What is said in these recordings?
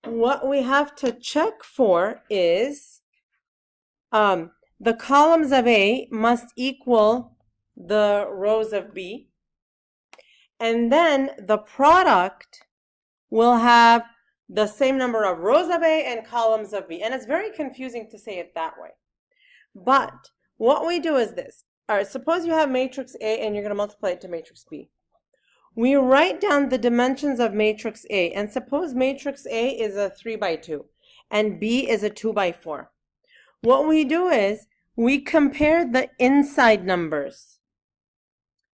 what we have to check for is the columns of A must equal the rows of B, and then the product will have the same number of rows of A and columns of B. And it's very confusing to say it that way. But what we do is this. All right, suppose you have matrix A and you're going to multiply it to matrix B. We write down the dimensions of matrix A, and suppose matrix A is a 3 by 2 and B is a 2 by 4. What we do is we compare the inside numbers.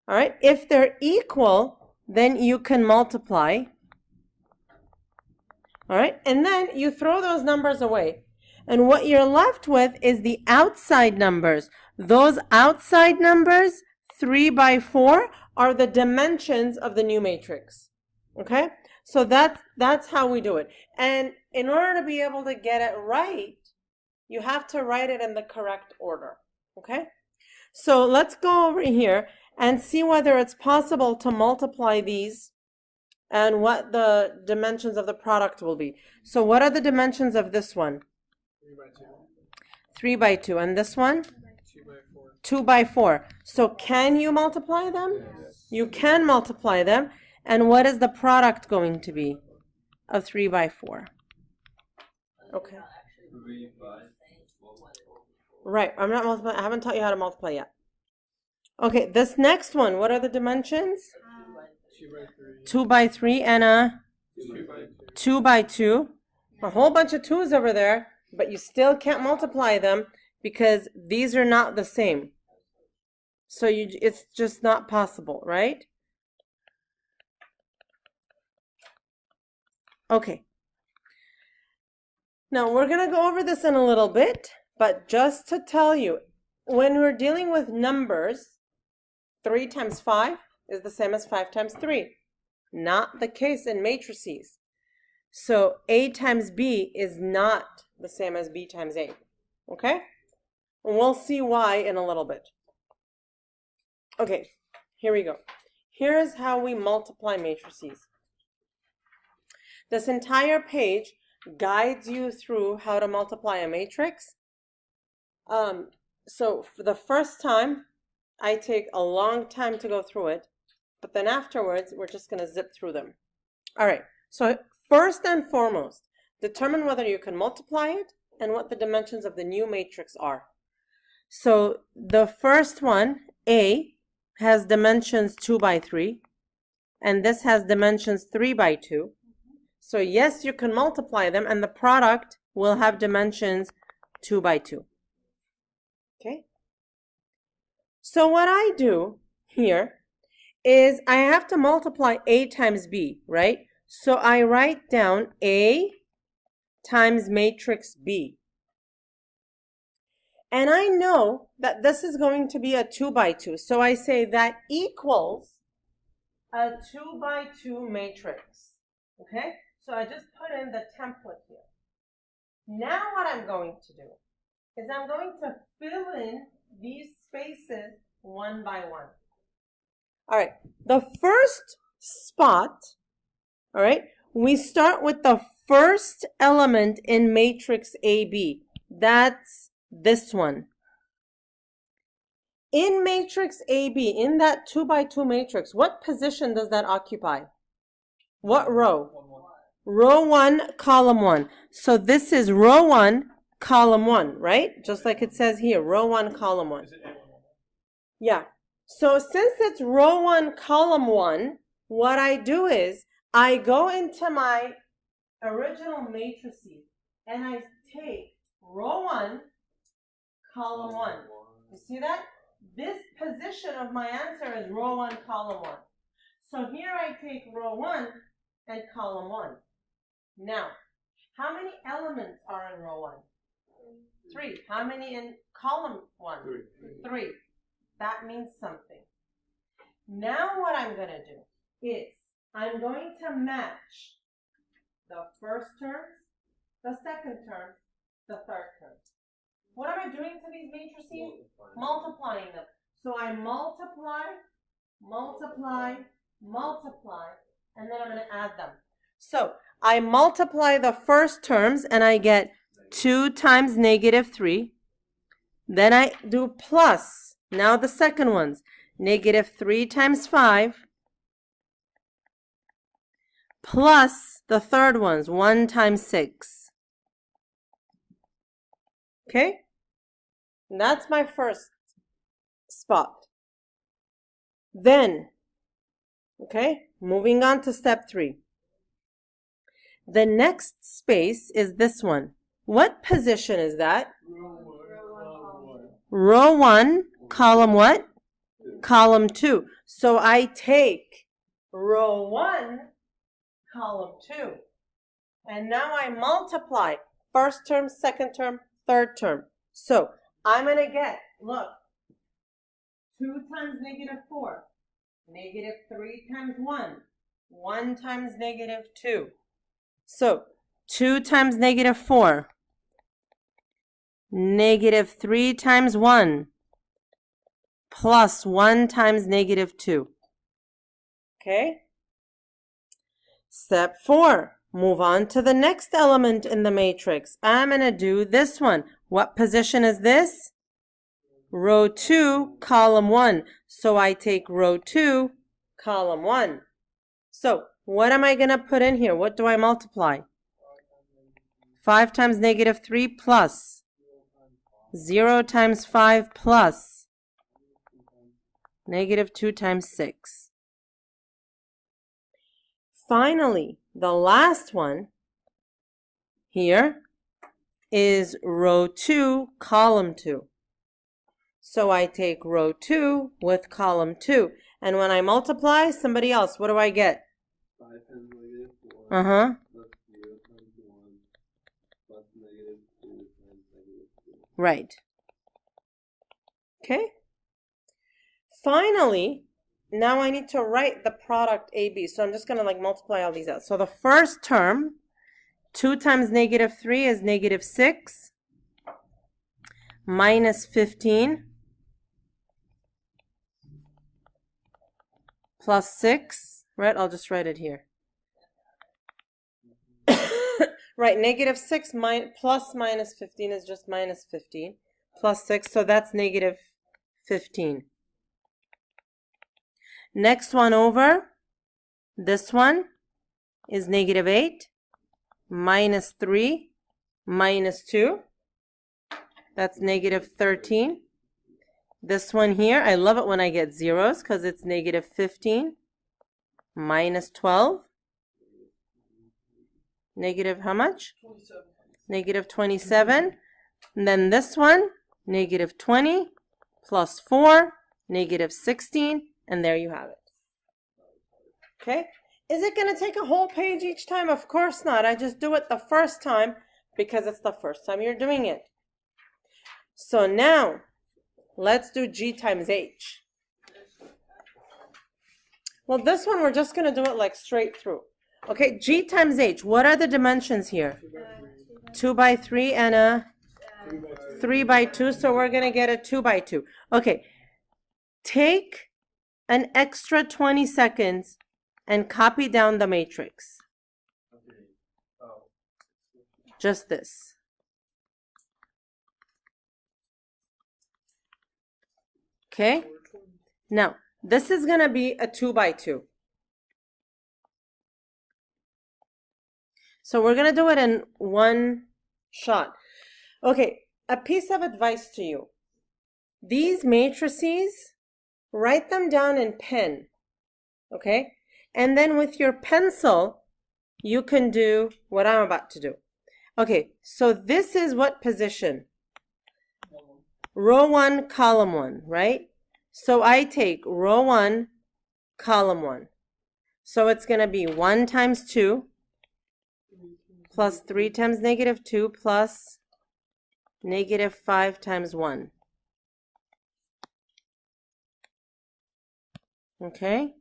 All right, if they're equal, then you can multiply. All right, and then you throw those numbers away. And what you're left with is the outside numbers. Those outside numbers, 3 by 4, are the dimensions of the new matrix. Okay, so that's how we do it. And in order to be able to get it right, you have to write it in the correct order. Okay, so let's go over here and see whether it's possible to multiply these and what the dimensions of the product will be. So what are the dimensions of this one? 3 by 2. 3 by 2. And this one? 2 by 4. 2 by 4. So can you multiply them? Yes. You can multiply them. And what is the product going to be of 3 by 4? Okay. Right. I'm not multiplying. I haven't taught you how to multiply yet. Okay. This next one, what are the dimensions? 2 by 3. 2 by 3 and a 2 by 2. 2 by 2. A whole bunch of 2's over there, but you still can't multiply them because these are not the same. So it's just not possible, right? Okay. Now we're going to go over this in a little bit, but just to tell you, when we're dealing with numbers, 3 times 5 is the same as 5 times 3. Not the case in matrices. So A times B is not the same as B times A. Okay? And we'll see why in a little bit. Okay, here we go. Here is how we multiply matrices. This entire page guides you through how to multiply a matrix. So for the first time, I take a long time to go through it, but then afterwards, we're just going to zip through them. All right, so first and foremost, determine whether you can multiply it and what the dimensions of the new matrix are. So the first one, A, has dimensions 2 by 3, and this has dimensions 3 by 2. So yes, you can multiply them, and the product will have dimensions 2 by 2. Okay? So what I do here is I have to multiply A times B, right? So I write down A times matrix B. And I know that this is going to be a 2 by 2. So I say that equals a 2 by 2 matrix. Okay? So I just put in the template here. Now what I'm going to do is I'm going to fill in these spaces one by one. All right. The first spot, all right, we start with the first element in matrix AB. That's this one. In matrix AB, in that 2 by 2 matrix, what position does that occupy? What row? Row 1, column 1. So this is row 1, column 1, right? Just like it says here, row 1, column 1. Yeah. So since it's row 1, column 1, what I do is I go into my original matrices and I take row 1, column 1. You see that? This position of my answer is row 1, column 1. So here I take row 1 and column 1. Now, how many elements are in row 1? 3. How many in column 1? 3. That means something. Now what I'm going to do is I'm going to match the first term, the second term, the third term. What am I doing to these matrices? Multiplying them. So I multiply, multiply, multiply, and then I'm going to add them. So I multiply the first terms and I get 2 times -3. Then I do plus. Now the second ones. -3 times 5. Plus the third ones. 1 times 6. Okay? That's my first spot. Then, okay, moving on to step 3. The next space is this one. What position is that? Row 1, column what? Column 2. So I take row 1, column 2. And now I multiply first term, second term, third term. So I'm going to get, look, 2 times -4, -3 times 1, 1 times -2. So 2 times -4, -3 times 1, plus 1 times -2. Okay? Step 4. Move on to the next element in the matrix. I'm going to do this one. What position is this? Row 2, column 1. So I take row 2, column 1. So what am I going to put in here? What do I multiply? 5 times -3 plus 0 times 5 plus -2 times 6. Finally, the last one here is row 2, column 2. So I take row 2 with column 2. And when I multiply somebody else, what do I get? 5 times -4 Uh-huh. plus 0 times 1 plus -2 times -2. Right. Okay. Finally, now I need to write the product AB. So I'm just going to like multiply all these out. So the first term, 2 times -3 is -6 minus 15 plus 6. Right, I'll just write it here. Right, -6 plus minus 15 is just minus 15 plus 6. So that's -15. Next one over, this one is -8 minus 3 minus 2. That's -13. This one here, I love it when I get zeros because it's -15 minus 12. Negative how much? 27. -27. And then this one, -20 plus 4, -16. And there you have it. Okay? Is it going to take a whole page each time? Of course not. I just do it the first time because it's the first time you're doing it. So now, let's do G times H. Well, this one we're just going to do it like straight through. Okay, G times H. What are the dimensions here? 2 by 3 and a 3 by 2. So we're going to get a 2 by 2. Okay, take an extra 20 seconds and copy down the matrix. Just this. Okay, now this is going to be a 2 by 2. So we're going to do it in one shot. Okay, a piece of advice to you. These matrices, write them down in pen, okay? And then with your pencil, you can do what I'm about to do. Okay, so this is what position? Row 1, column 1, right? So I take row 1, column 1. So it's going to be 1 times 2 plus 3 times -2 plus -5 times 1. Okay?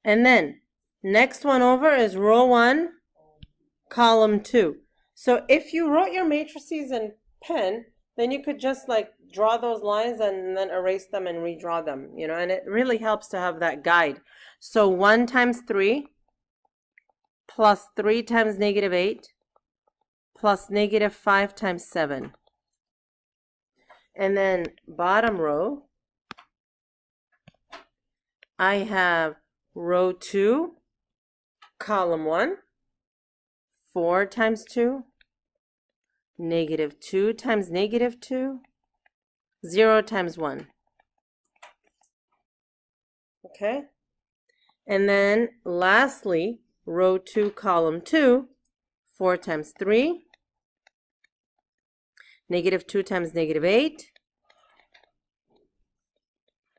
And then next one over is row 1, column 2. So if you wrote your matrices in pen, then you could just like draw those lines and then erase them and redraw them, you know, and it really helps to have that guide. So 1 times 3 plus 3 times negative 8 plus negative 5 times 7. And then bottom row, I have row 2, column 1, 4 times 2, negative 2 times negative 2, 0 times 1. Okay? And then lastly, row 2, column 2, 4 times 3, negative 2 times negative 8,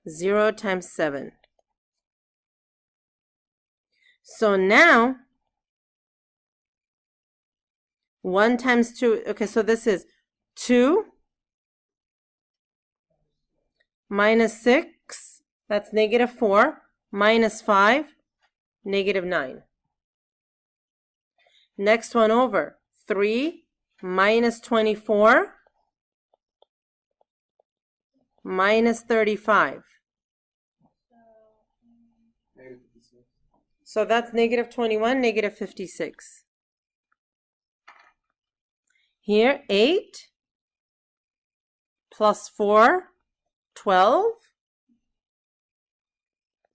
0 times 7. So now, 1 times 2, okay, so this is 2 minus 6, that's negative 4, minus 5, negative 9. Next one over, 3 minus 24, minus 35. Negative 56. So that's negative 21, negative 56. Here, 8 plus 4, 12.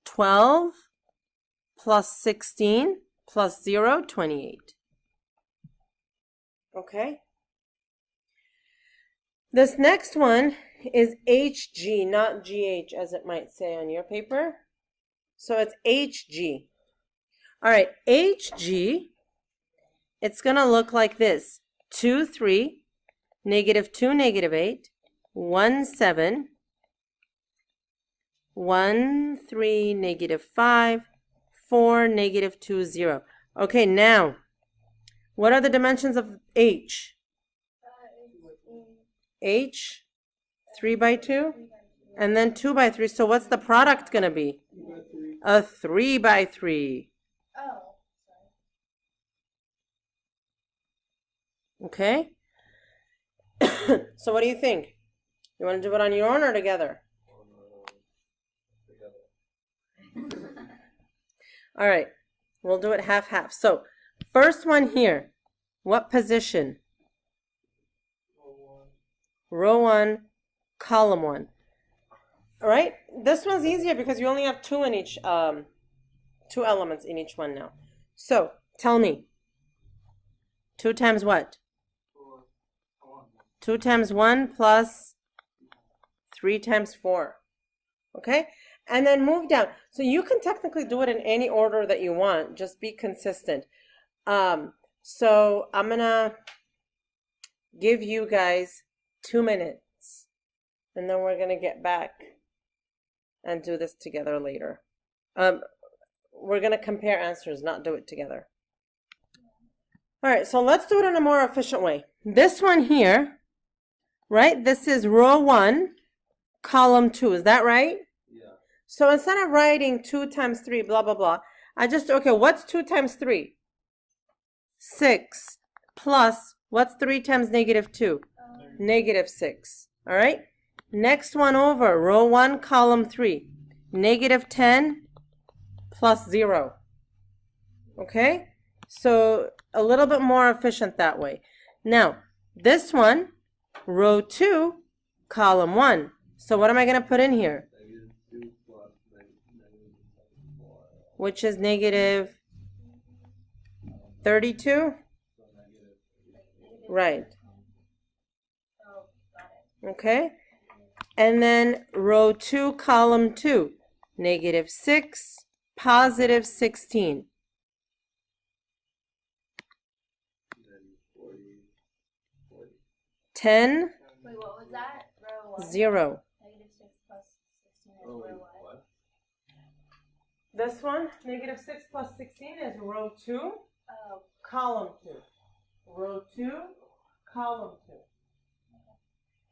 12 plus 16 plus 0, 28. Okay? This next one is HG, not GH, as it might say on your paper. So it's HG. All right, HG, it's going to look like this. 2, 3, negative 2, negative 8, 1, 7, 1, 3, negative 5, 4, negative 2, 0. Okay, now, what are the dimensions of H? H, 3 by 2, and then 2 by 3. So what's the product going to be? 2 by 3. A 3 by 3. Oh, Okay? So what do you think? You want to do it on your own or together? All right, we'll do it half-half. So, first one here, what position? Row 1, column 1. All right, this one's easier because you only have 2 in each, 2 elements in each one now. So, tell me, 2 times what? 2 times 1 plus 3 times 4. Okay? And then move down. So you can technically do it in any order that you want. Just be consistent. So I'm going to give you guys 2 minutes. And then we're going to get back and do this together later. We're going to compare answers, not do it together. All right, so let's do it in a more efficient way. This one here, right? This is row 1, column 2. Is that right? Yeah. So instead of writing 2 times 3, blah, blah, blah, I just, okay, what's 2 times 3? 6 plus, what's 3 times negative 2? Negative 6. All right? Next one over, row 1, column 3. Negative 10 plus 0. Okay? So a little bit more efficient that way. Now, this one, row 2, column 1. So what am I going to put in here? Negative 2 plus negative 4. Which is negative 32? So negative 8. Right. oh, got it. Okay? And then row 2, column 2. Negative 6, positive 16. Then 40. 40. 10, Wait, what was that? Row 1? 0. Negative 6 plus 16 is Oh, wait, row what? what? This one, negative 6 plus 16 is row 2, Oh, column 2. Row 2, column 2.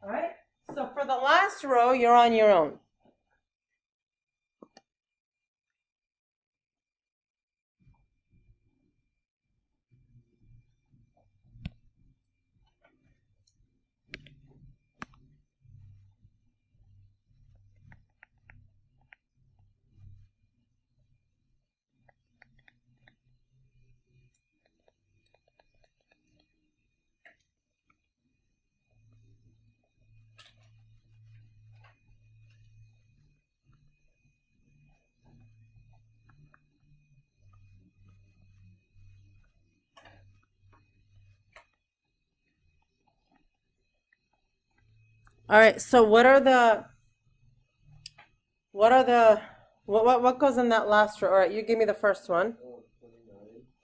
All right? So for the last row, you're on your own. All right, so what goes in that last row? All right, you give me the first one.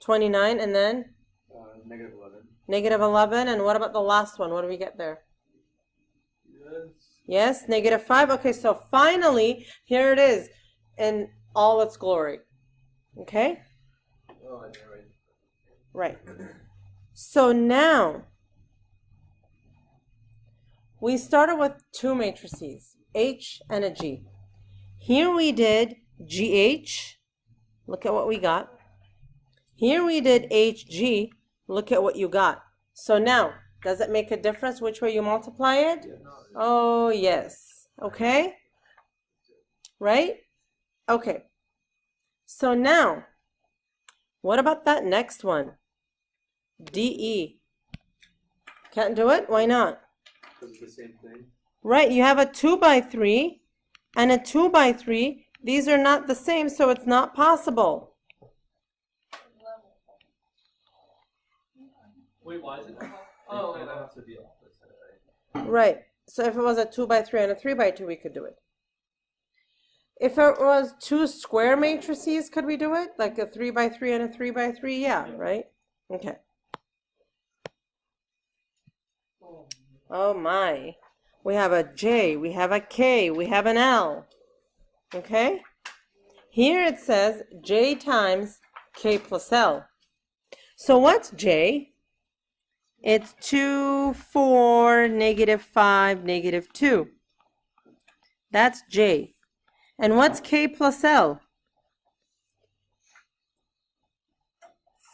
29, and then? Negative 11. Negative 11, and what about the last one? What do we get there? Yes, negative 5. Okay, so finally, here it is in all its glory. Okay? Oh, I did it Right. So now, we started with two matrices, H and a G. Here we did GH. Look at what we got. Here we did HG. Look at what you got. So now, does it make a difference which way you multiply it? Yes. Oh, yes. Okay? Right? Okay. So now, what about that next one? DE. Can't do it? Why not? Because it's the same thing. Right, you have a 2 by 3 and a 2 by 3. These are not the same, so it's not possible. Wait, why is it? Oh, that has to be opposite, right? Right, so if it was a 2 by 3 and a 3 by 2, we could do it. If it was two square matrices, could we do it? Like a 3 by 3 and a 3 by 3? Yeah, right? Okay. Oh my. We have a J, we have a K, we have an L. Okay? Here it says J times K plus L. So what's J? It's 2, 4, negative 5, negative 2. That's J. And what's K plus L?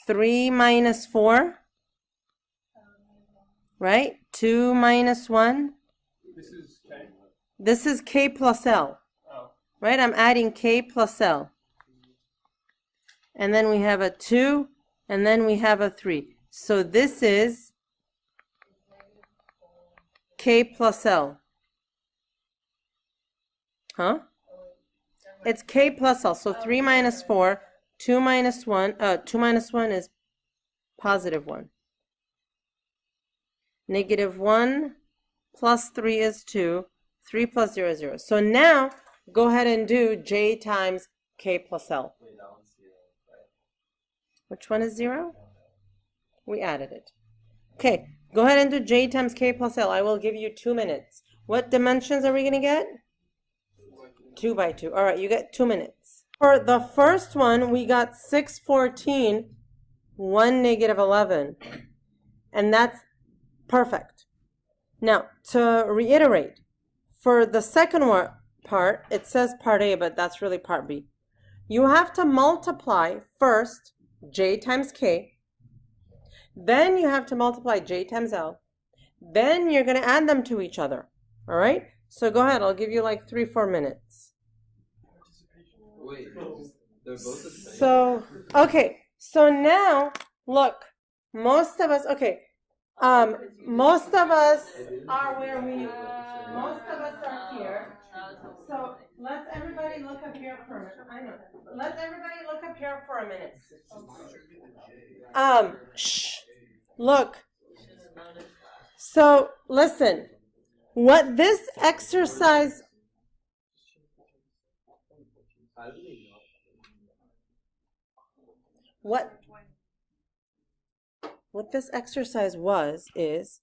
3 minus 4. Right? 2 minus 1. This is K. This is K plus L. Oh. Right? I'm adding K plus L. And then we have a 2, and then we have a 3. So this is K plus L. Huh? It's K plus L. So 3 minus 4, 2 minus 1, 2 minus 1 is positive 1. Negative 1 plus 3 is 2. 3 plus 0 is 0. So now, go ahead and do J times K plus L. Wait, that one's 0, right? Which one is 0? We added it. Okay, go ahead and do J times K plus L. I will give you 2 minutes. What dimensions are we going to get? 2 by 2. All right, you get 2 minutes. For the first one, we got 6, 14, 1, negative 11. And that's perfect. Now, to reiterate, for the second part, it says part A, but that's really part B. You have to multiply first J times K. Then you have to multiply J times L. Then you're going to add them to each other. All right? So go ahead. I'll give you like 3-4 minutes. Wait, they're both the same. So, okay. So now, look. Most of us, okay. Most of us are where we, most of us are here. So let's everybody look up here for a minute. I know. Let's everybody look up here for a minute. Shh. Look. So listen. What this exercise. How do we know? What this exercise is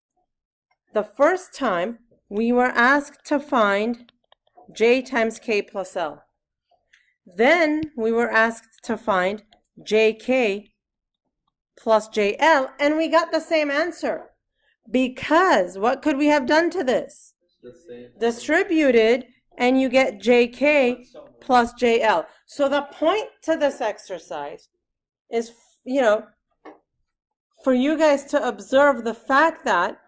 the first time we were asked to find J times K plus L. Then we were asked to find JK plus JL, and we got the same answer. Because what could we have done to this? The same. Distributed, and you get JK plus JL. So the point to this exercise is, for you guys to observe the fact that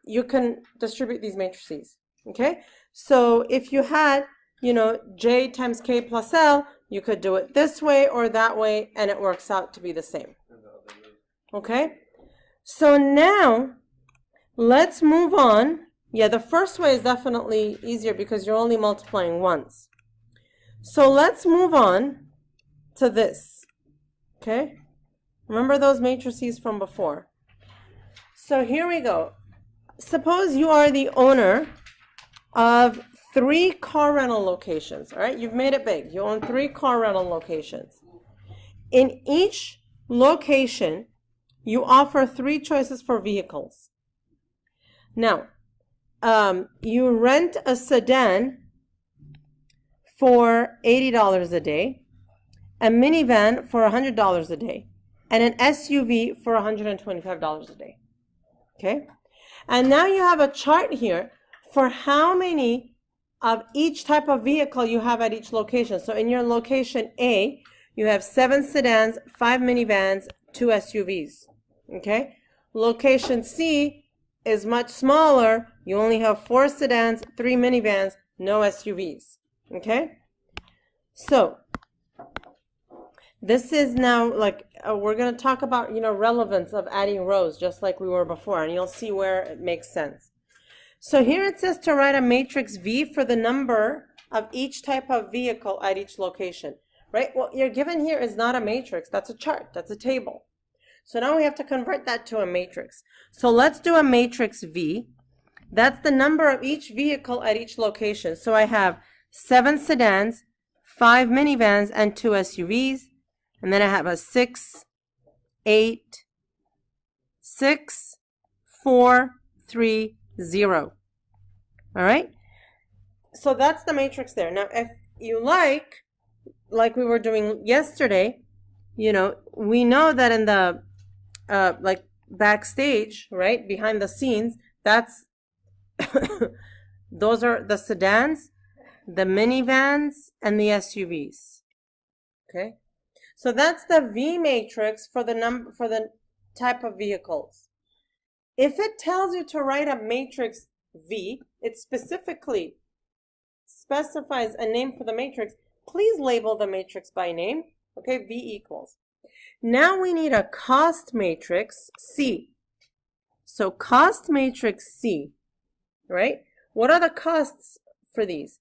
you can distribute these matrices. Okay? So if you had, J times K plus L, you could do it this way or that way, and it works out to be the same. Okay? So now, let's move on. Yeah, the first way is definitely easier because you're only multiplying once. So let's move on to this. Okay? Remember those matrices from before. So here we go. Suppose you are the owner of 3 car rental locations, all right? You've made it big. You own 3 car rental locations. In each location, you offer 3 choices for vehicles. Now, you rent a sedan for $80 a day, a minivan for $100 a day, and an SUV for $125 a day. Okay? And now you have a chart here for how many of each type of vehicle you have at each location. So in your location A, you have 7 sedans, 5 minivans, 2 SUVs. Okay? Location C is much smaller. You only have 4 sedans, 3 minivans, no SUVs. Okay? So this is now like, we're going to talk about, relevance of adding rows just like we were before, and you'll see where it makes sense. So here it says to write a matrix V for the number of each type of vehicle at each location, right? What you're given here is not a matrix, that's a chart, that's a table. So now we have to convert that to a matrix. So let's do a matrix V. That's the number of each vehicle at each location. So I have 7 sedans, 5 minivans, and 2 SUVs. And then I have a 6, 8, 6, 4, 3, 0. All right? So that's the matrix there. Now, if you like we were doing yesterday, we know that in the, like backstage, right, behind the scenes, that's, those are the sedans, the minivans, and the SUVs. Okay? So that's the V matrix for the type of vehicles. If it tells you to write a matrix V, it specifically specifies a name for the matrix. Please label the matrix by name. Okay, V equals. Now we need a cost matrix C. So cost matrix C, right? What are the costs for these?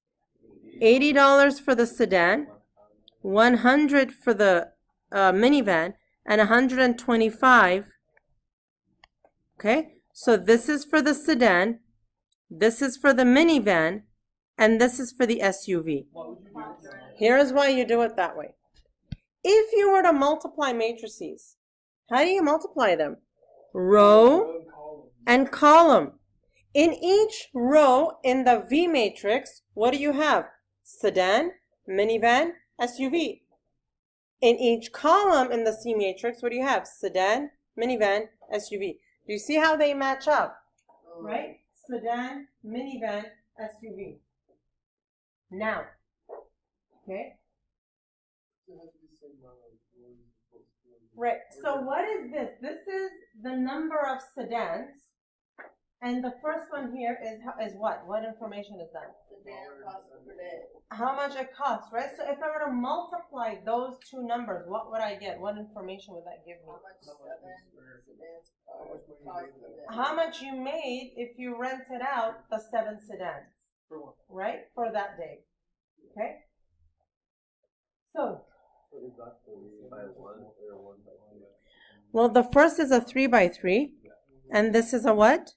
$80 for the sedan, $100 for the minivan, and $125. Okay, so this is for the sedan, this is for the minivan, and this is for the SUV. Here's why you do it that way. If you were to multiply matrices, how do you multiply them? Row and column. In each row in the V matrix, what do you have? Sedan, minivan, SUV. In each column in the C matrix, what do you have? Sedan, minivan, SUV. Do you see how they match up? Right? Sedan, minivan, SUV. Now, okay? Right. So what is this? This is the number of sedans. And the first one here is what? What information is that? How much it costs, right? So if I were to multiply those two numbers, what would I get? What information would that give me? How much you made if you rented out the 7 sedans, right? For that day. Okay? So, well, the first is a 3 by 3, and this is a what?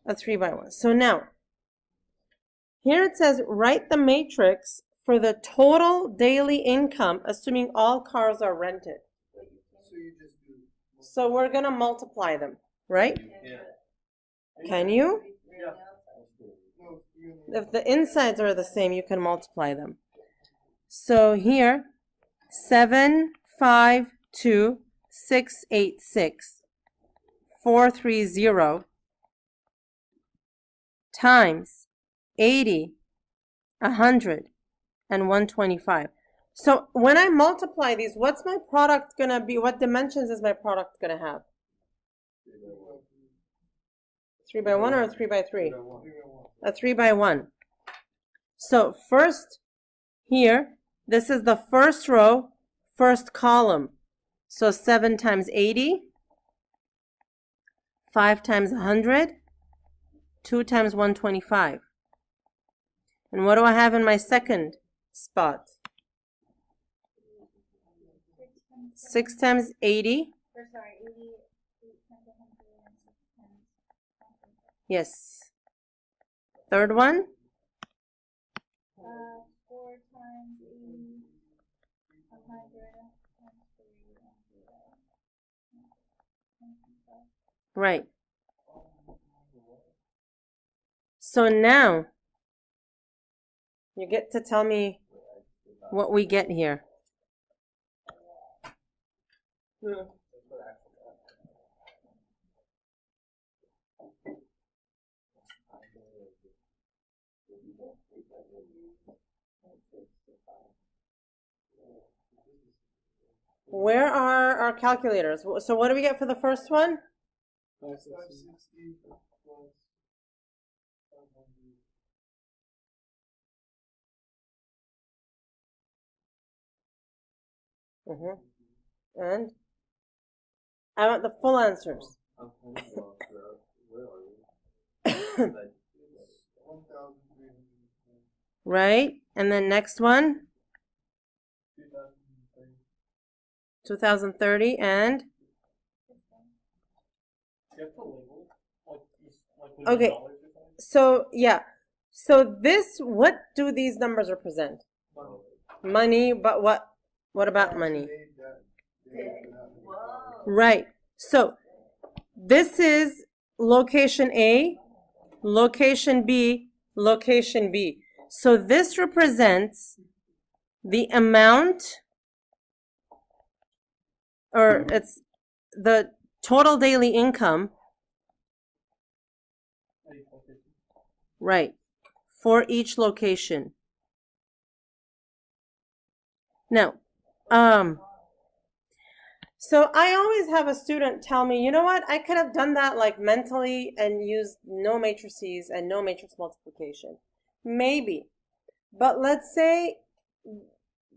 A 3 by 1. So now, here it says, write the matrix for the total daily income, assuming all cars are rented. So we're going to multiply them, right? Yeah. Can you? Yeah. If the insides are the same, you can multiply them. So here, 752,686, 430 times 80, 100, and 125. So when I multiply these, what's my product going to be? What dimensions is my product going to have? 3 by 1 or a 3 by 3? A 3 by 1. So first here, this is the first row, first column. So 7 times 80, 5 times 100, 2 times 125. And what do I have in my second spot? 6 times 80. Yes. Third one? Right. So now, you get to tell me what we get here. Where are our calculators? So what do we get for the first one? 560 plus 500. And I want the full answers. I'm kind of lost. Where are you? Like, 1,300. Right? And then next one, 2030, and You have to label, like with okay. dollars or something? So yeah. So this, what do these numbers represent? Money, but what about money? Whoa. Right. So this is location A, location B, location B. So this represents the amount, or it's the total daily income, right, for each location. Now, so I always have a student tell me, you know what, I could have done that like mentally and used no matrices and no matrix multiplication. Maybe. But let's say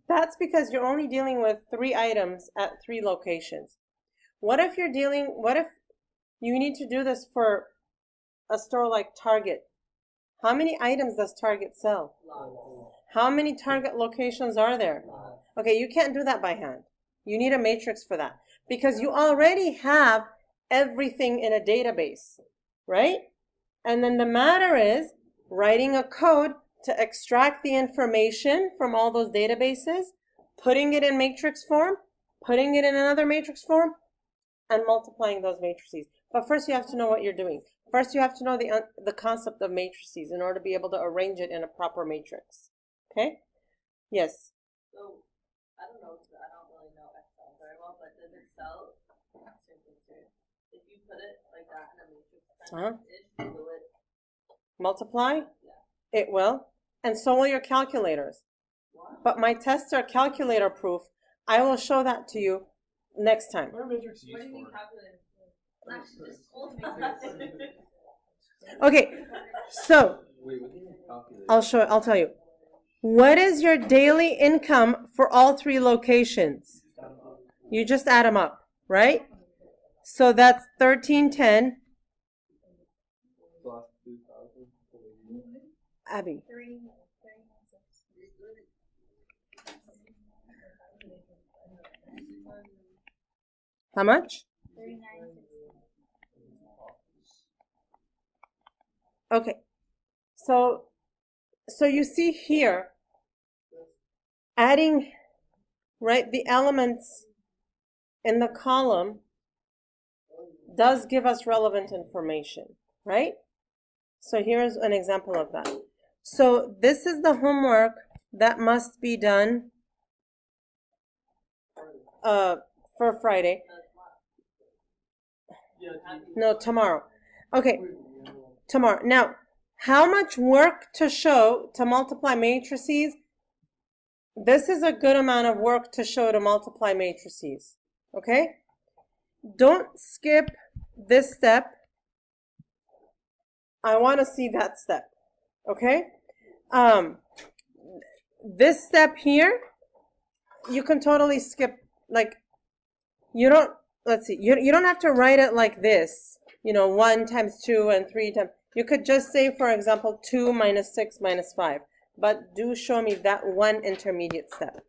that's because you're only dealing with 3 items at 3 locations. What if you need to do this for a store like Target? How many items does Target sell? How many Target locations are there? Okay, you can't do that by hand. You need a matrix for that because you already have everything in a database, right? And then the matter is writing a code to extract the information from all those databases, putting it in matrix form, putting it in another matrix form, and multiplying those matrices. But first you have to know what you're doing. First you have to know the concept of matrices in order to be able to arrange it in a proper matrix. Okay? Yes? So, I don't know, I don't really know Excel very well, but does Excel, if you put it like that in a matrix, will it Multiply? Yeah. It will. And so will your calculators. What? But my tests are calculator proof. I will show that to you next time. What are matrix What do used you mean for? calculator? Actually, just told me. Okay, so Wait, what do you mean calculate? I'll tell you. What is your daily income for all 3 locations? You just add them up, right? So that's 1310. Plus 2,000. Abby. 3. How much? 39. Okay. So you see here, adding, right, the elements in the column does give us relevant information, right? So here's an example of that. So this is the homework that must be done for Friday. No, tomorrow. Okay, tomorrow. Now, how much work to show to multiply matrices? This is a good amount of work to show to multiply matrices, okay? Don't skip this step. I want to see that step, okay? This step here, you can totally skip, like, you don't, let's see, you don't have to write it like this, 1 times 2 and 3 times, you could just say, for example, 2 minus 6 minus 5, but do show me that one intermediate step.